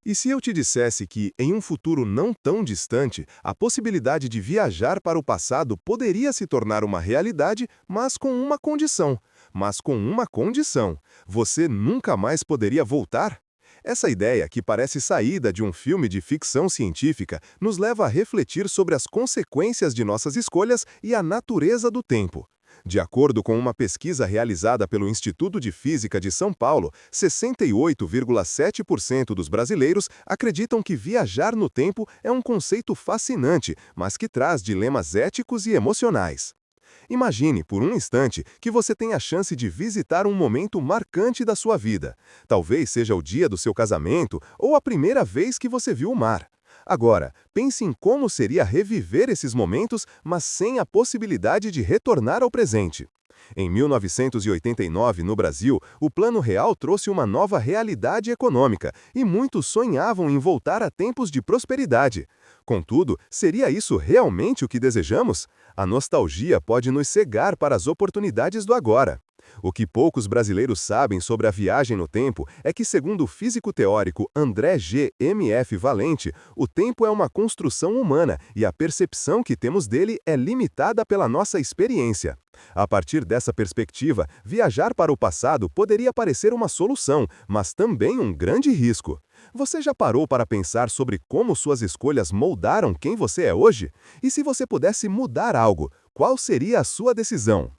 E se eu te dissesse que, em um futuro não tão distante, a possibilidade de viajar para o passado poderia se tornar uma realidade, mas com uma condição. Mas com uma condição: você nunca mais poderia voltar? Essa ideia, que parece saída de um filme de ficção científica, nos leva a refletir sobre as consequências de nossas escolhas e a natureza do tempo. De acordo com uma pesquisa realizada pelo Instituto de Física de São Paulo, 68,7% dos brasileiros acreditam que viajar no tempo é um conceito fascinante, mas que traz dilemas éticos e emocionais. Imagine, por um instante, que você tem a chance de visitar um momento marcante da sua vida. Talvez seja o dia do seu casamento ou a primeira vez que você viu o mar. Agora, pense em como seria reviver esses momentos, mas sem a possibilidade de retornar ao presente. Em 1989, no Brasil, o Plano Real trouxe uma nova realidade econômica e muitos sonhavam em voltar a tempos de prosperidade. Contudo, seria isso realmente o que desejamos? A nostalgia pode nos cegar para as oportunidades do agora. O que poucos brasileiros sabem sobre a viagem no tempo é que, segundo o físico teórico André G. M.F. Valente, o tempo é uma construção humana e a percepção que temos dele é limitada pela nossa experiência. A partir dessa perspectiva, viajar para o passado poderia parecer uma solução, mas também um grande risco. Você já parou para pensar sobre como suas escolhas moldaram quem você é hoje? E se você pudesse mudar algo, qual seria a sua decisão?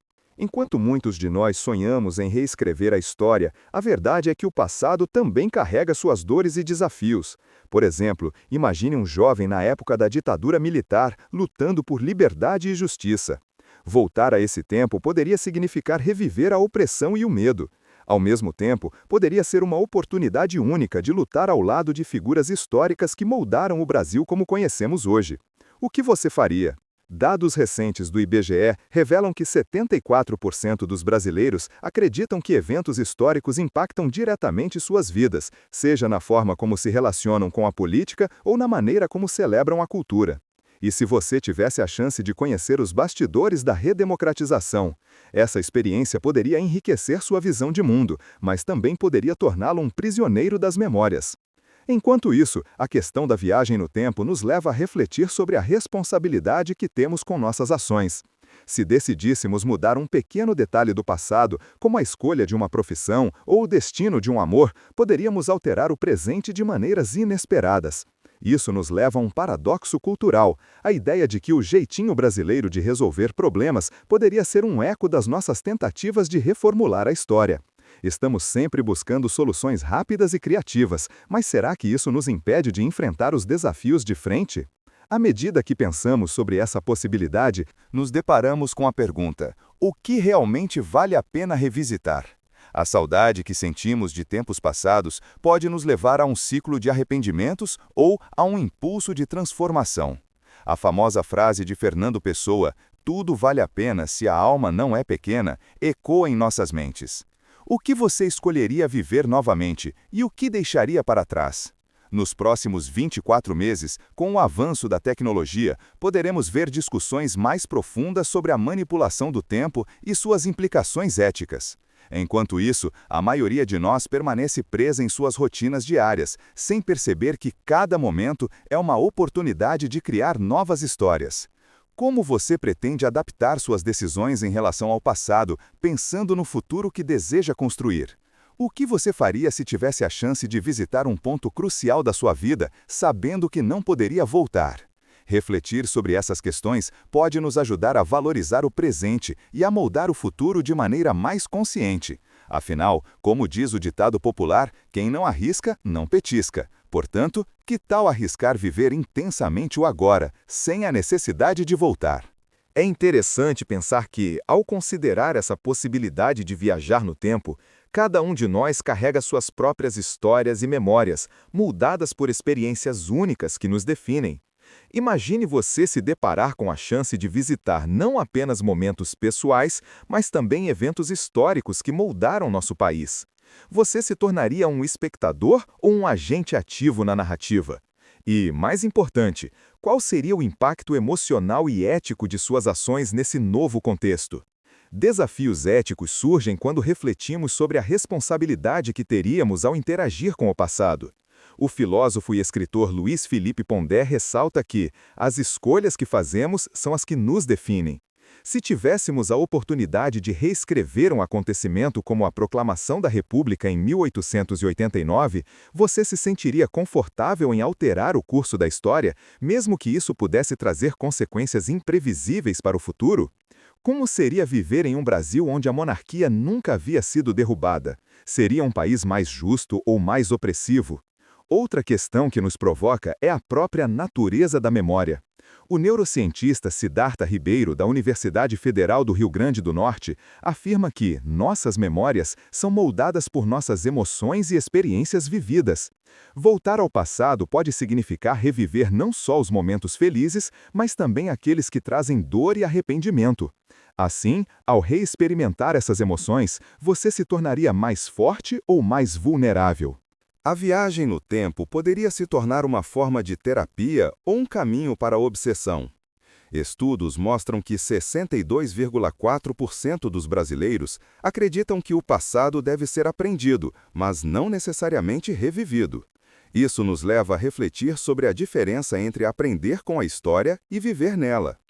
Enquanto muitos de nós sonhamos em reescrever a história, a verdade é que o passado também carrega suas dores e desafios. Por exemplo, imagine um jovem na época da ditadura militar lutando por liberdade e justiça. Voltar a esse tempo poderia significar reviver a opressão e o medo. Ao mesmo tempo, poderia ser uma oportunidade única de lutar ao lado de figuras históricas que moldaram o Brasil como conhecemos hoje. O que você faria? Dados recentes do IBGE revelam que 74% dos brasileiros acreditam que eventos históricos impactam diretamente suas vidas, seja na forma como se relacionam com a política ou na maneira como celebram a cultura. E se você tivesse a chance de conhecer os bastidores da redemocratização? Essa experiência poderia enriquecer sua visão de mundo, mas também poderia torná-lo um prisioneiro das memórias. Enquanto isso, a questão da viagem no tempo nos leva a refletir sobre a responsabilidade que temos com nossas ações. Se decidíssemos mudar um pequeno detalhe do passado, como a escolha de uma profissão ou o destino de um amor, poderíamos alterar o presente de maneiras inesperadas. Isso nos leva a um paradoxo cultural, a ideia de que o jeitinho brasileiro de resolver problemas poderia ser um eco das nossas tentativas de reformular a história. Estamos sempre buscando soluções rápidas e criativas, mas será que isso nos impede de enfrentar os desafios de frente? À medida que pensamos sobre essa possibilidade, nos deparamos com a pergunta: o que realmente vale a pena revisitar? A saudade que sentimos de tempos passados pode nos levar a um ciclo de arrependimentos ou a um impulso de transformação. A famosa frase de Fernando Pessoa, "tudo vale a pena se a alma não é pequena", ecoa em nossas mentes. O que você escolheria viver novamente e o que deixaria para trás? Nos próximos 24 meses, com o avanço da tecnologia, poderemos ver discussões mais profundas sobre a manipulação do tempo e suas implicações éticas. Enquanto isso, a maioria de nós permanece presa em suas rotinas diárias, sem perceber que cada momento é uma oportunidade de criar novas histórias. Como você pretende adaptar suas decisões em relação ao passado, pensando no futuro que deseja construir? O que você faria se tivesse a chance de visitar um ponto crucial da sua vida, sabendo que não poderia voltar? Refletir sobre essas questões pode nos ajudar a valorizar o presente e a moldar o futuro de maneira mais consciente. Afinal, como diz o ditado popular, quem não arrisca, não petisca. Portanto, que tal arriscar viver intensamente o agora, sem a necessidade de voltar? É interessante pensar que, ao considerar essa possibilidade de viajar no tempo, cada um de nós carrega suas próprias histórias e memórias, moldadas por experiências únicas que nos definem. Imagine você se deparar com a chance de visitar não apenas momentos pessoais, mas também eventos históricos que moldaram nosso país. Você se tornaria um espectador ou um agente ativo na narrativa? E, mais importante, qual seria o impacto emocional e ético de suas ações nesse novo contexto? Desafios éticos surgem quando refletimos sobre a responsabilidade que teríamos ao interagir com o passado. O filósofo e escritor Luiz Felipe Pondé ressalta que as escolhas que fazemos são as que nos definem. Se tivéssemos a oportunidade de reescrever um acontecimento como a Proclamação da República em 1889, você se sentiria confortável em alterar o curso da história, mesmo que isso pudesse trazer consequências imprevisíveis para o futuro? Como seria viver em um Brasil onde a monarquia nunca havia sido derrubada? Seria um país mais justo ou mais opressivo? Outra questão que nos provoca é a própria natureza da memória. O neurocientista Siddhartha Ribeiro, da Universidade Federal do Rio Grande do Norte, afirma que nossas memórias são moldadas por nossas emoções e experiências vividas. Voltar ao passado pode significar reviver não só os momentos felizes, mas também aqueles que trazem dor e arrependimento. Assim, ao reexperimentar essas emoções, você se tornaria mais forte ou mais vulnerável? A viagem no tempo poderia se tornar uma forma de terapia ou um caminho para a obsessão. Estudos mostram que 62,4% dos brasileiros acreditam que o passado deve ser aprendido, mas não necessariamente revivido. Isso nos leva a refletir sobre a diferença entre aprender com a história e viver nela.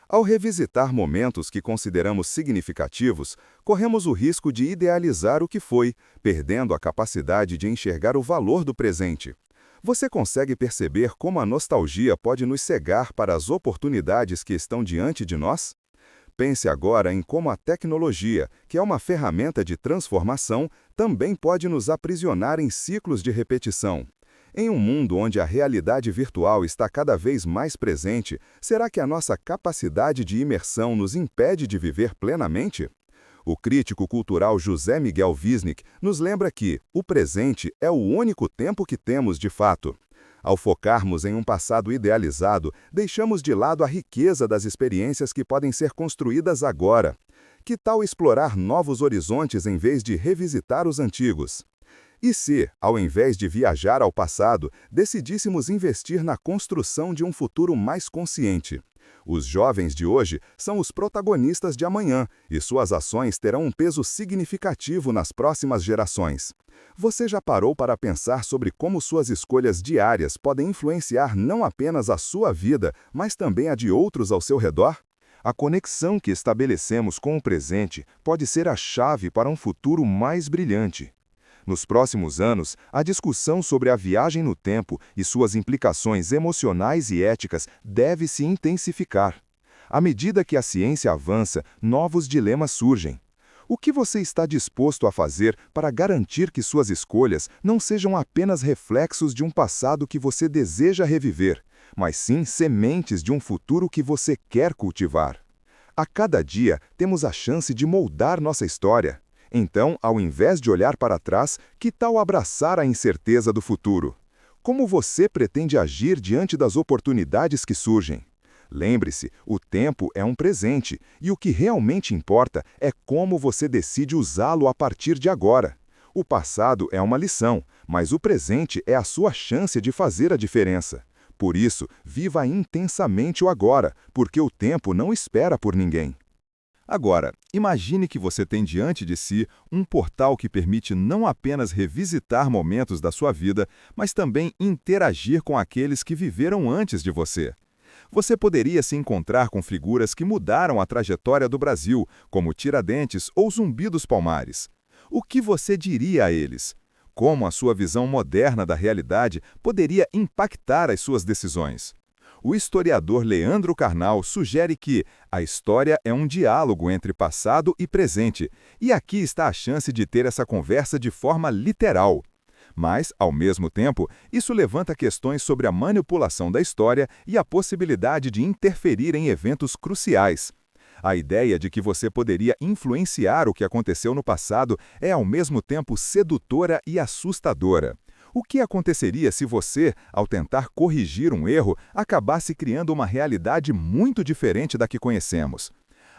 Ao revisitar momentos que consideramos significativos, corremos o risco de idealizar o que foi, perdendo a capacidade de enxergar o valor do presente. Você consegue perceber como a nostalgia pode nos cegar para as oportunidades que estão diante de nós? Pense agora em como a tecnologia, que é uma ferramenta de transformação, também pode nos aprisionar em ciclos de repetição. Em um mundo onde a realidade virtual está cada vez mais presente, será que a nossa capacidade de imersão nos impede de viver plenamente? O crítico cultural José Miguel Wisnik nos lembra que o presente é o único tempo que temos de fato. Ao focarmos em um passado idealizado, deixamos de lado a riqueza das experiências que podem ser construídas agora. Que tal explorar novos horizontes em vez de revisitar os antigos? E se, ao invés de viajar ao passado, decidíssemos investir na construção de um futuro mais consciente? Os jovens de hoje são os protagonistas de amanhã, e suas ações terão um peso significativo nas próximas gerações. Você já parou para pensar sobre como suas escolhas diárias podem influenciar não apenas a sua vida, mas também a de outros ao seu redor? A conexão que estabelecemos com o presente pode ser a chave para um futuro mais brilhante. Nos próximos anos, a discussão sobre a viagem no tempo e suas implicações emocionais e éticas deve se intensificar. À medida que a ciência avança, novos dilemas surgem. O que você está disposto a fazer para garantir que suas escolhas não sejam apenas reflexos de um passado que você deseja reviver, mas sim sementes de um futuro que você quer cultivar? A cada dia, temos a chance de moldar nossa história. Então, ao invés de olhar para trás, que tal abraçar a incerteza do futuro? Como você pretende agir diante das oportunidades que surgem? Lembre-se, o tempo é um presente, e o que realmente importa é como você decide usá-lo a partir de agora. O passado é uma lição, mas o presente é a sua chance de fazer a diferença. Por isso, viva intensamente o agora, porque o tempo não espera por ninguém. Agora, imagine que você tem diante de si um portal que permite não apenas revisitar momentos da sua vida, mas também interagir com aqueles que viveram antes de você. Você poderia se encontrar com figuras que mudaram a trajetória do Brasil, como Tiradentes ou Zumbi dos Palmares. O que você diria a eles? Como a sua visão moderna da realidade poderia impactar as suas decisões? O historiador Leandro Carnal sugere que a história é um diálogo entre passado e presente, e aqui está a chance de ter essa conversa de forma literal. Mas, ao mesmo tempo, isso levanta questões sobre a manipulação da história e a possibilidade de interferir em eventos cruciais. A ideia de que você poderia influenciar o que aconteceu no passado é ao mesmo tempo sedutora e assustadora. O que aconteceria se você, ao tentar corrigir um erro, acabasse criando uma realidade muito diferente da que conhecemos?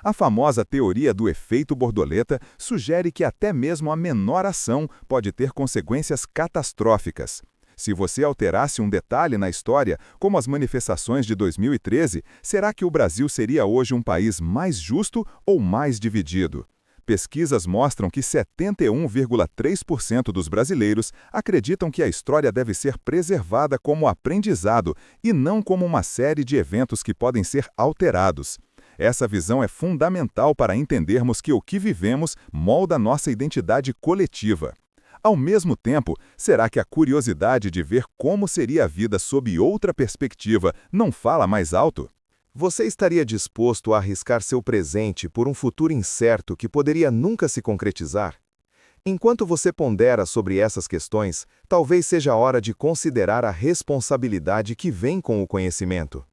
A famosa teoria do efeito borboleta sugere que até mesmo a menor ação pode ter consequências catastróficas. Se você alterasse um detalhe na história, como as manifestações de 2013, será que o Brasil seria hoje um país mais justo ou mais dividido? Pesquisas mostram que 71,3% dos brasileiros acreditam que a história deve ser preservada como aprendizado e não como uma série de eventos que podem ser alterados. Essa visão é fundamental para entendermos que o que vivemos molda nossa identidade coletiva. Ao mesmo tempo, será que a curiosidade de ver como seria a vida sob outra perspectiva não fala mais alto? Você estaria disposto a arriscar seu presente por um futuro incerto que poderia nunca se concretizar? Enquanto você pondera sobre essas questões, talvez seja a hora de considerar a responsabilidade que vem com o conhecimento.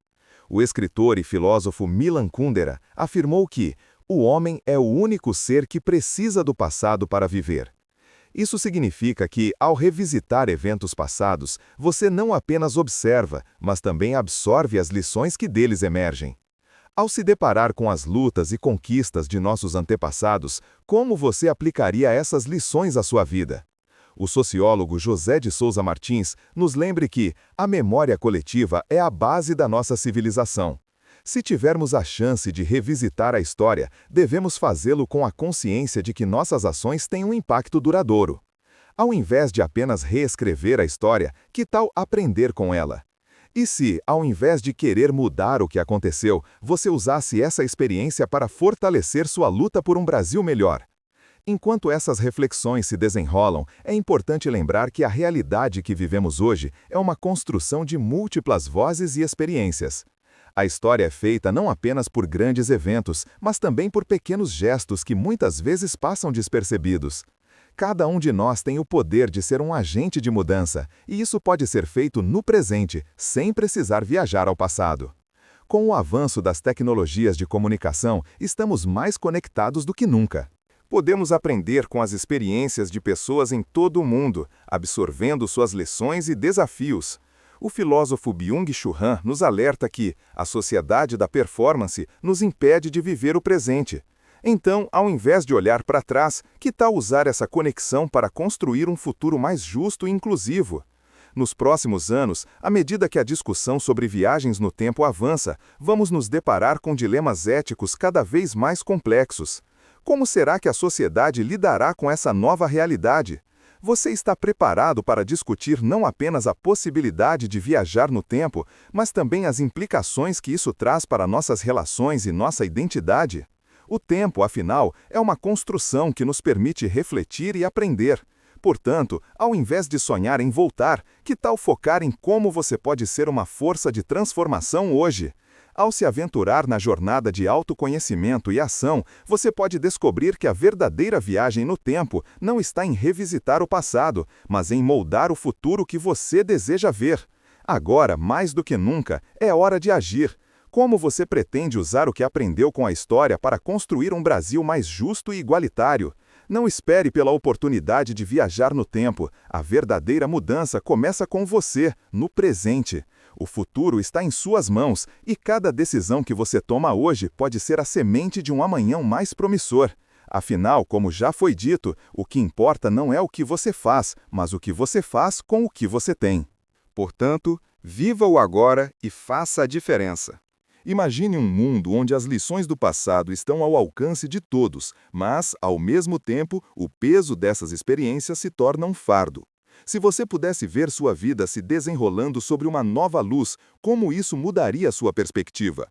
O escritor e filósofo Milan Kundera afirmou que o homem é o único ser que precisa do passado para viver. Isso significa que, ao revisitar eventos passados, você não apenas observa, mas também absorve as lições que deles emergem. Ao se deparar com as lutas e conquistas de nossos antepassados, como você aplicaria essas lições à sua vida? O sociólogo José de Souza Martins nos lembra que a memória coletiva é a base da nossa civilização. Se tivermos a chance de revisitar a história, devemos fazê-lo com a consciência de que nossas ações têm um impacto duradouro. Ao invés de apenas reescrever a história, que tal aprender com ela? E se, ao invés de querer mudar o que aconteceu, você usasse essa experiência para fortalecer sua luta por um Brasil melhor? Enquanto essas reflexões se desenrolam, é importante lembrar que a realidade que vivemos hoje é uma construção de múltiplas vozes e experiências. A história é feita não apenas por grandes eventos, mas também por pequenos gestos que muitas vezes passam despercebidos. Cada um de nós tem o poder de ser um agente de mudança, e isso pode ser feito no presente, sem precisar viajar ao passado. Com o avanço das tecnologias de comunicação, estamos mais conectados do que nunca. Podemos aprender com as experiências de pessoas em todo o mundo, absorvendo suas lições e desafios. O filósofo Byung-Chul Han nos alerta que a sociedade da performance nos impede de viver o presente. Então, ao invés de olhar para trás, que tal usar essa conexão para construir um futuro mais justo e inclusivo? Nos próximos anos, à medida que a discussão sobre viagens no tempo avança, vamos nos deparar com dilemas éticos cada vez mais complexos. Como será que a sociedade lidará com essa nova realidade? Você está preparado para discutir não apenas a possibilidade de viajar no tempo, mas também as implicações que isso traz para nossas relações e nossa identidade? O tempo, afinal, é uma construção que nos permite refletir e aprender. Portanto, ao invés de sonhar em voltar, que tal focar em como você pode ser uma força de transformação hoje? Ao se aventurar na jornada de autoconhecimento e ação, você pode descobrir que a verdadeira viagem no tempo não está em revisitar o passado, mas em moldar o futuro que você deseja ver. Agora, mais do que nunca, é hora de agir. Como você pretende usar o que aprendeu com a história para construir um Brasil mais justo e igualitário? Não espere pela oportunidade de viajar no tempo. A verdadeira mudança começa com você, no presente. O futuro está em suas mãos e cada decisão que você toma hoje pode ser a semente de um amanhã mais promissor. Afinal, como já foi dito, o que importa não é o que você faz, mas o que você faz com o que você tem. Portanto, viva o agora e faça a diferença. Imagine um mundo onde as lições do passado estão ao alcance de todos, mas, ao mesmo tempo, o peso dessas experiências se torna um fardo. Se você pudesse ver sua vida se desenrolando sobre uma nova luz, como isso mudaria sua perspectiva?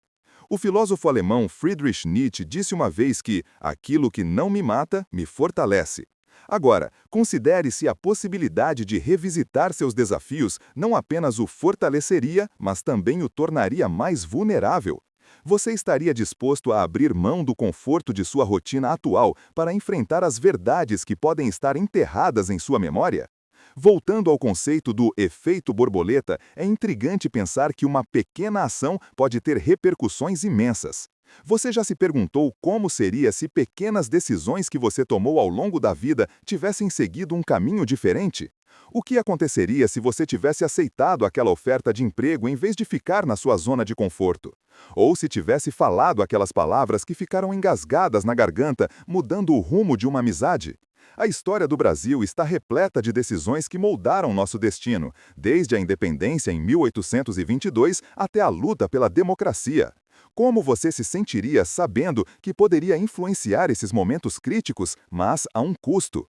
O filósofo alemão Friedrich Nietzsche disse uma vez que aquilo que não me mata, me fortalece. Agora, considere se a possibilidade de revisitar seus desafios não apenas o fortaleceria, mas também o tornaria mais vulnerável. Você estaria disposto a abrir mão do conforto de sua rotina atual para enfrentar as verdades que podem estar enterradas em sua memória? Voltando ao conceito do efeito borboleta, é intrigante pensar que uma pequena ação pode ter repercussões imensas. Você já se perguntou como seria se pequenas decisões que você tomou ao longo da vida tivessem seguido um caminho diferente? O que aconteceria se você tivesse aceitado aquela oferta de emprego em vez de ficar na sua zona de conforto? Ou se tivesse falado aquelas palavras que ficaram engasgadas na garganta, mudando o rumo de uma amizade? A história do Brasil está repleta de decisões que moldaram nosso destino, desde a independência em 1822 até a luta pela democracia. Como você se sentiria sabendo que poderia influenciar esses momentos críticos, mas a um custo?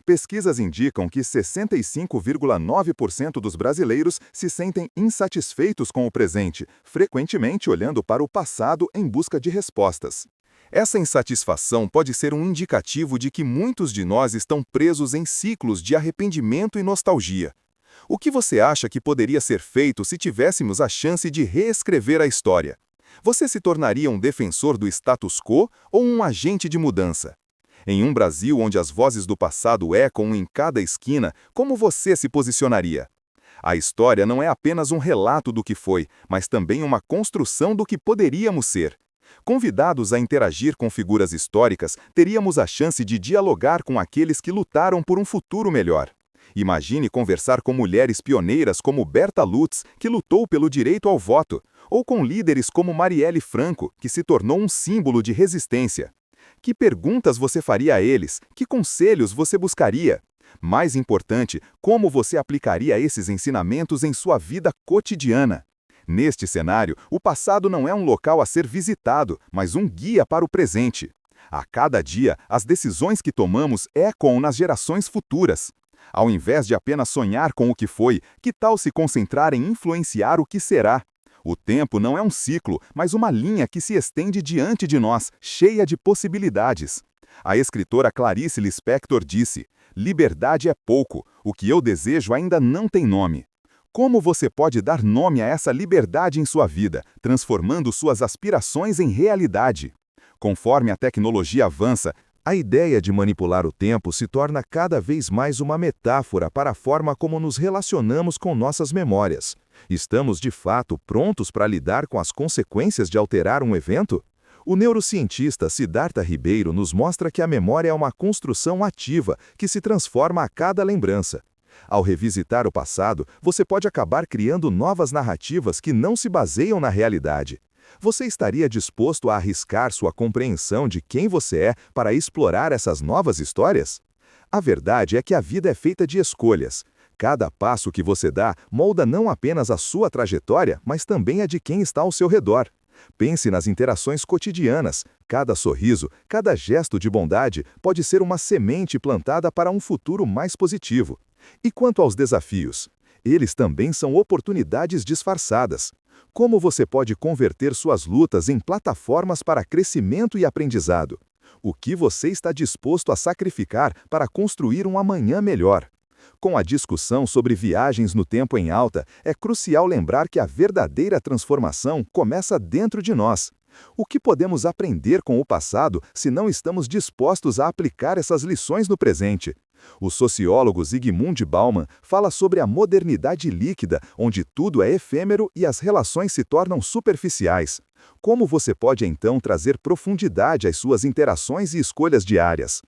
Pesquisas indicam que 65,9% dos brasileiros se sentem insatisfeitos com o presente, frequentemente olhando para o passado em busca de respostas. Essa insatisfação pode ser um indicativo de que muitos de nós estão presos em ciclos de arrependimento e nostalgia. O que você acha que poderia ser feito se tivéssemos a chance de reescrever a história? Você se tornaria um defensor do status quo ou um agente de mudança? Em um Brasil onde as vozes do passado ecoam em cada esquina, como você se posicionaria? A história não é apenas um relato do que foi, mas também uma construção do que poderíamos ser. Convidados a interagir com figuras históricas, teríamos a chance de dialogar com aqueles que lutaram por um futuro melhor. Imagine conversar com mulheres pioneiras como Berta Lutz, que lutou pelo direito ao voto, ou com líderes como Marielle Franco, que se tornou um símbolo de resistência. Que perguntas você faria a eles? Que conselhos você buscaria? Mais importante, como você aplicaria esses ensinamentos em sua vida cotidiana? Neste cenário, o passado não é um local a ser visitado, mas um guia para o presente. A cada dia, as decisões que tomamos ecoam nas gerações futuras. Ao invés de apenas sonhar com o que foi, que tal se concentrar em influenciar o que será? O tempo não é um ciclo, mas uma linha que se estende diante de nós, cheia de possibilidades. A escritora Clarice Lispector disse: "Liberdade é pouco, o que eu desejo ainda não tem nome." Como você pode dar nome a essa liberdade em sua vida, transformando suas aspirações em realidade? Conforme a tecnologia avança, a ideia de manipular o tempo se torna cada vez mais uma metáfora para a forma como nos relacionamos com nossas memórias. Estamos, de fato, prontos para lidar com as consequências de alterar um evento? O neurocientista Siddhartha Ribeiro nos mostra que a memória é uma construção ativa que se transforma a cada lembrança. Ao revisitar o passado, você pode acabar criando novas narrativas que não se baseiam na realidade. Você estaria disposto a arriscar sua compreensão de quem você é para explorar essas novas histórias? A verdade é que a vida é feita de escolhas. Cada passo que você dá molda não apenas a sua trajetória, mas também a de quem está ao seu redor. Pense nas interações cotidianas. Cada sorriso, cada gesto de bondade pode ser uma semente plantada para um futuro mais positivo. E quanto aos desafios? Eles também são oportunidades disfarçadas. Como você pode converter suas lutas em plataformas para crescimento e aprendizado? O que você está disposto a sacrificar para construir um amanhã melhor? Com a discussão sobre viagens no tempo em alta, é crucial lembrar que a verdadeira transformação começa dentro de nós. O que podemos aprender com o passado se não estamos dispostos a aplicar essas lições no presente? O sociólogo Zygmunt Bauman fala sobre a modernidade líquida, onde tudo é efêmero e as relações se tornam superficiais. Como você pode então trazer profundidade às suas interações e escolhas diárias?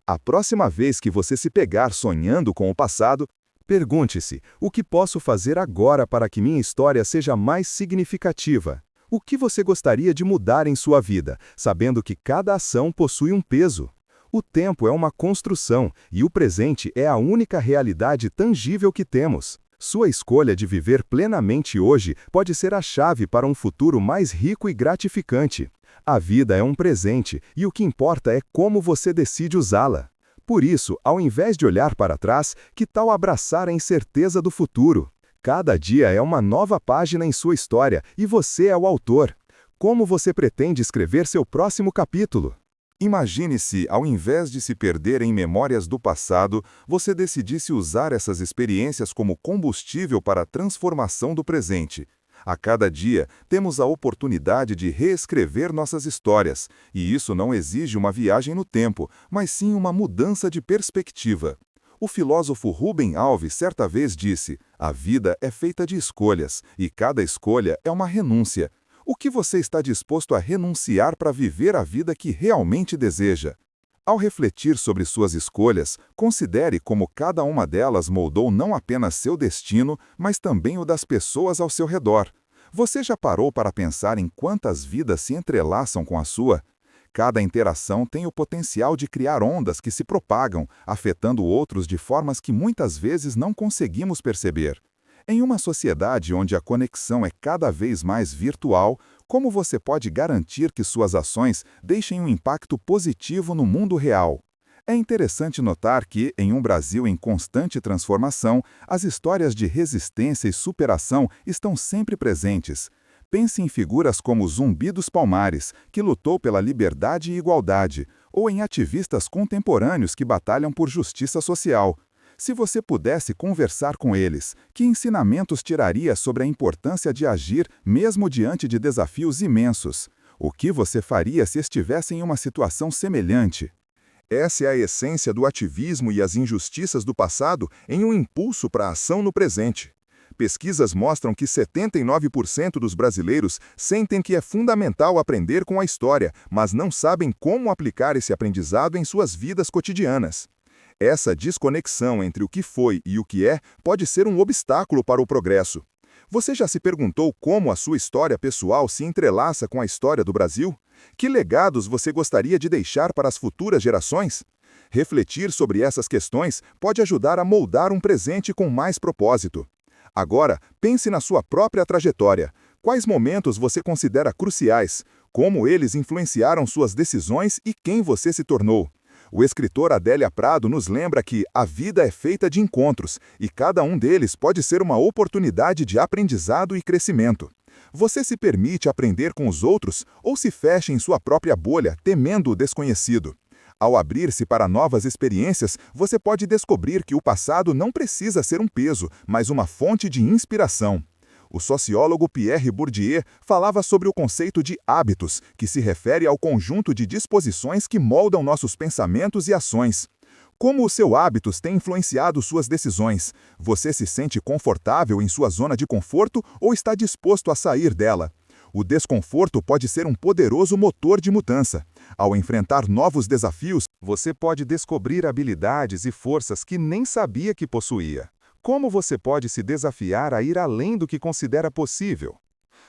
A próxima vez que você se pegar sonhando com o passado, pergunte-se: o que posso fazer agora para que minha história seja mais significativa? O que você gostaria de mudar em sua vida, sabendo que cada ação possui um peso? O tempo é uma construção e o presente é a única realidade tangível que temos. Sua escolha de viver plenamente hoje pode ser a chave para um futuro mais rico e gratificante. A vida é um presente e o que importa é como você decide usá-la. Por isso, ao invés de olhar para trás, que tal abraçar a incerteza do futuro? Cada dia é uma nova página em sua história e você é o autor. Como você pretende escrever seu próximo capítulo? Imagine se, ao invés de se perder em memórias do passado, você decidisse usar essas experiências como combustível para a transformação do presente. A cada dia, temos a oportunidade de reescrever nossas histórias, e isso não exige uma viagem no tempo, mas sim uma mudança de perspectiva. O filósofo Rubem Alves certa vez disse: "A vida é feita de escolhas, e cada escolha é uma renúncia." O que você está disposto a renunciar para viver a vida que realmente deseja? Ao refletir sobre suas escolhas, considere como cada uma delas moldou não apenas seu destino, mas também o das pessoas ao seu redor. Você já parou para pensar em quantas vidas se entrelaçam com a sua? Cada interação tem o potencial de criar ondas que se propagam, afetando outros de formas que muitas vezes não conseguimos perceber. Em uma sociedade onde a conexão é cada vez mais virtual, como você pode garantir que suas ações deixem um impacto positivo no mundo real? É interessante notar que, em um Brasil em constante transformação, as histórias de resistência e superação estão sempre presentes. Pense em figuras como Zumbi dos Palmares, que lutou pela liberdade e igualdade, ou em ativistas contemporâneos que batalham por justiça social. Se você pudesse conversar com eles, que ensinamentos tiraria sobre a importância de agir mesmo diante de desafios imensos? O que você faria se estivesse em uma situação semelhante? Essa é a essência do ativismo e as injustiças do passado em um impulso para a ação no presente. Pesquisas mostram que 79% dos brasileiros sentem que é fundamental aprender com a história, mas não sabem como aplicar esse aprendizado em suas vidas cotidianas. Essa desconexão entre o que foi e o que é pode ser um obstáculo para o progresso. Você já se perguntou como a sua história pessoal se entrelaça com a história do Brasil? Que legados você gostaria de deixar para as futuras gerações? Refletir sobre essas questões pode ajudar a moldar um presente com mais propósito. Agora, pense na sua própria trajetória. Quais momentos você considera cruciais? Como eles influenciaram suas decisões e quem você se tornou? O escritor Adélia Prado nos lembra que a vida é feita de encontros e cada um deles pode ser uma oportunidade de aprendizado e crescimento. Você se permite aprender com os outros ou se fecha em sua própria bolha, temendo o desconhecido? Ao abrir-se para novas experiências, você pode descobrir que o passado não precisa ser um peso, mas uma fonte de inspiração. O sociólogo Pierre Bourdieu falava sobre o conceito de hábitos, que se refere ao conjunto de disposições que moldam nossos pensamentos e ações. Como os seus hábitos têm influenciado suas decisões? Você se sente confortável em sua zona de conforto ou está disposto a sair dela? O desconforto pode ser um poderoso motor de mudança. Ao enfrentar novos desafios, você pode descobrir habilidades e forças que nem sabia que possuía. Como você pode se desafiar a ir além do que considera possível?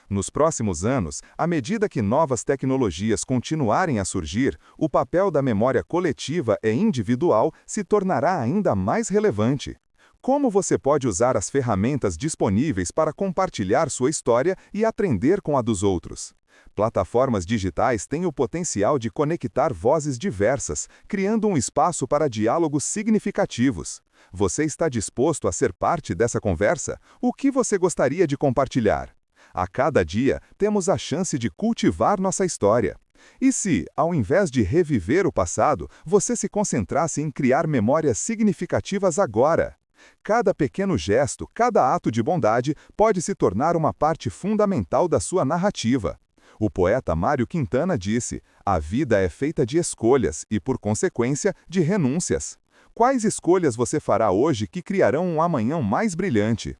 Nos próximos anos, à medida que novas tecnologias continuarem a surgir, o papel da memória coletiva e individual se tornará ainda mais relevante. Como você pode usar as ferramentas disponíveis para compartilhar sua história e aprender com a dos outros? Plataformas digitais têm o potencial de conectar vozes diversas, criando um espaço para diálogos significativos. Você está disposto a ser parte dessa conversa? O que você gostaria de compartilhar? A cada dia, temos a chance de cultivar nossa história. E se, ao invés de reviver o passado, você se concentrasse em criar memórias significativas agora? Cada pequeno gesto, cada ato de bondade pode se tornar uma parte fundamental da sua narrativa. O poeta Mário Quintana disse: "A vida é feita de escolhas e, por consequência, de renúncias." Quais escolhas você fará hoje que criarão um amanhã mais brilhante?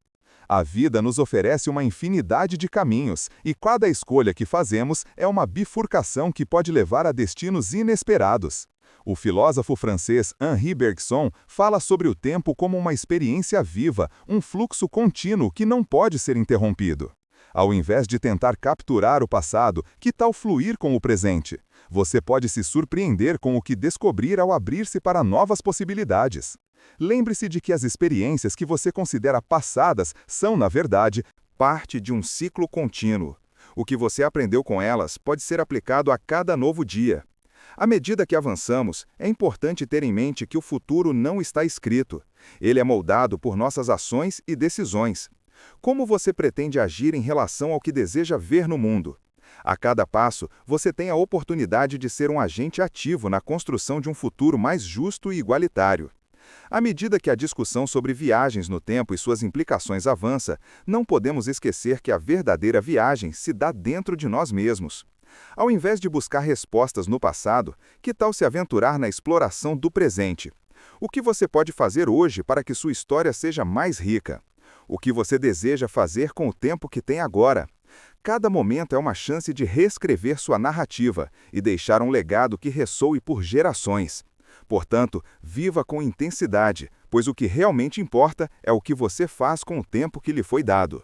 A vida nos oferece uma infinidade de caminhos, e cada escolha que fazemos é uma bifurcação que pode levar a destinos inesperados. O filósofo francês Henri Bergson fala sobre o tempo como uma experiência viva, um fluxo contínuo que não pode ser interrompido. Ao invés de tentar capturar o passado, que tal fluir com o presente? Você pode se surpreender com o que descobrir ao abrir-se para novas possibilidades. Lembre-se de que as experiências que você considera passadas são, na verdade, parte de um ciclo contínuo. O que você aprendeu com elas pode ser aplicado a cada novo dia. À medida que avançamos, é importante ter em mente que o futuro não está escrito. Ele é moldado por nossas ações e decisões. Como você pretende agir em relação ao que deseja ver no mundo? A cada passo, você tem a oportunidade de ser um agente ativo na construção de um futuro mais justo e igualitário. À medida que a discussão sobre viagens no tempo e suas implicações avança, não podemos esquecer que a verdadeira viagem se dá dentro de nós mesmos. Ao invés de buscar respostas no passado, que tal se aventurar na exploração do presente? O que você pode fazer hoje para que sua história seja mais rica? O que você deseja fazer com o tempo que tem agora? Cada momento é uma chance de reescrever sua narrativa e deixar um legado que ressoe por gerações. Portanto, viva com intensidade, pois o que realmente importa é o que você faz com o tempo que lhe foi dado.